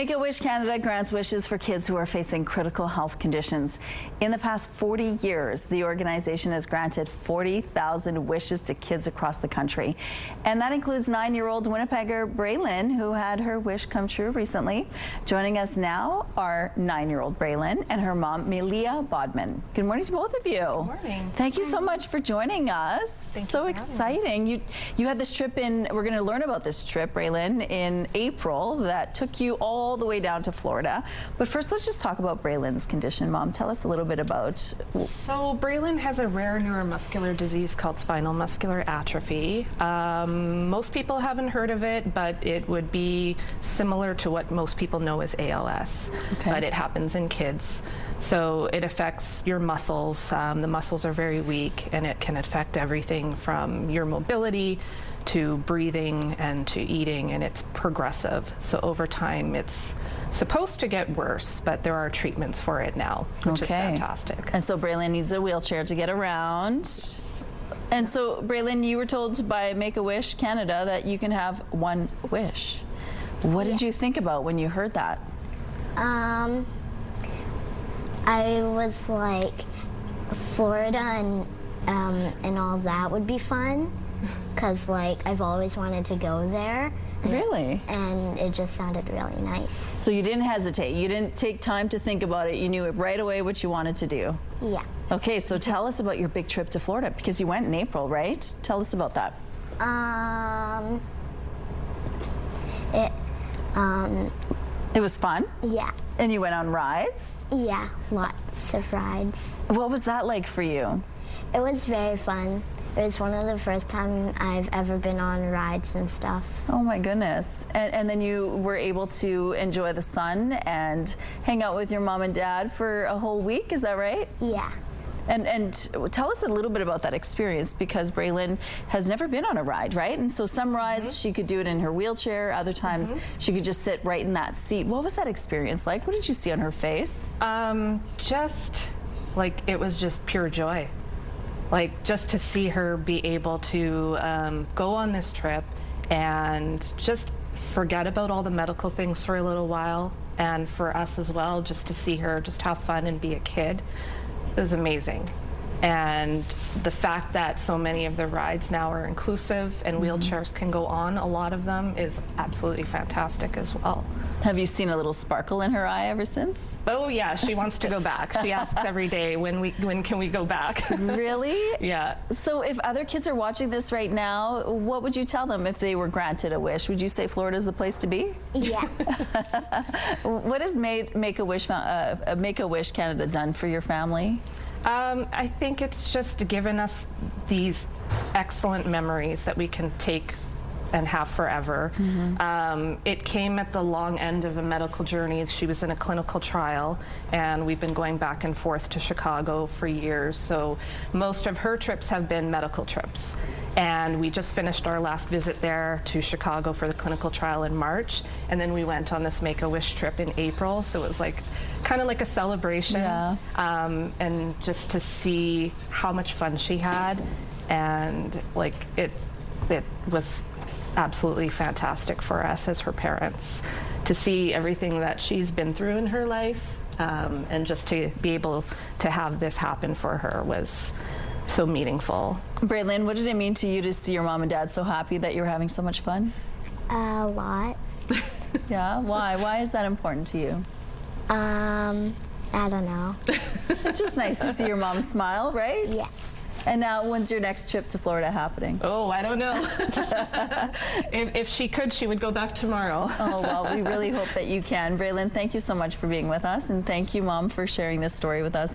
Make-A-Wish Canada grants wishes for kids who are facing critical health conditions. In the past 40 years, the organization has granted 40,000 wishes to kids across the country. And that includes 9-year-old Winnipegger Braelynn, who had her wish come true recently. Joining us now are 9-year-old Braelynn and her mom, Maylia Bodman. Good morning to both of you. Good morning. Thank you so much for joining us. So exciting. You had this trip in, we're going to learn about this trip, Braelynn, in April that took you all the way down to Florida. But first, let's just talk about Braelynn's condition. Mom, tell us a little bit about... So Braelynn has a rare neuromuscular disease called spinal muscular atrophy. Most people haven't heard of it, but it would be similar to what most people know as ALS. Okay. But it happens in kids. So it affects your muscles. The muscles are very weak, and it can affect everything from your mobility to breathing and to eating, and it's progressive. So over time, it's supposed to get worse, but there are treatments for it now, which is fantastic. And so Braelynn needs a wheelchair to get around. And so, Braelynn, you were told by Make-A-Wish Canada that you can have one wish. What did you think about when you heard that? I was like, Florida and all that would be fun, because like I've always wanted to go there. Really? And it just sounded really nice. So you didn't hesitate. You didn't take time to think about it. You knew it right away what you wanted to do. Yeah. Okay, so tell us about your big trip to Florida, because you went in April, right? Tell us about that. It was fun? Yeah. And you went on rides? Yeah, lots of rides. What was that like for you? It was very fun. It was one of the first time I've ever been on rides and stuff. Oh my goodness. And then you were able to enjoy the sun and hang out with your mom and dad for a whole week, is that right? Yeah. And tell us a little bit about that experience, because Braelynn has never been on a ride, right? And so some rides she could do it in her wheelchair, other times she could just sit right in that seat. What was that experience like? What did you see on her face? Just like, it was just pure joy. Like, just to see her be able to go on this trip and just forget about all the medical things for a little while, and for us as well, just to see her just have fun and be a kid. It was amazing. And the fact that so many of the rides now are inclusive and wheelchairs can go on a lot of them is absolutely fantastic as well. Have you seen a little sparkle in her eye ever since? Oh yeah, she wants to go back. She asks every day, when can we go back? Really? Yeah. So if other kids are watching this right now, what would you tell them if they were granted a wish? Would you say Florida's the place to be? Yeah. What has Make-A-Wish Canada done for your family? I think it's just given us these excellent memories that we can take and have forever. It came at the long end of a medical journey. She was in a clinical trial, and we've been going back and forth to Chicago for years. So most of her trips have been medical trips. And we just finished our last visit there to Chicago for the clinical trial in March. And then we went on this Make-A-Wish trip in April. So it was like, kind of like a celebration. Yeah. And just to see how much fun she had. And like, it was absolutely fantastic for us as her parents to see everything that she's been through in her life, and just to be able to have this happen for her was so meaningful. Braelynn, what did it mean to you to see your mom and dad so happy that you were having so much fun? A lot. Yeah, why? Why is that important to you? I don't know. It's just nice to see your mom smile, right? Yeah. And now, when's your next trip to Florida happening? Oh, I don't know. If she could, she would go back tomorrow. Oh, well, we really hope that you can. Braelynn, thank you so much for being with us, and thank you, Mom, for sharing this story with us.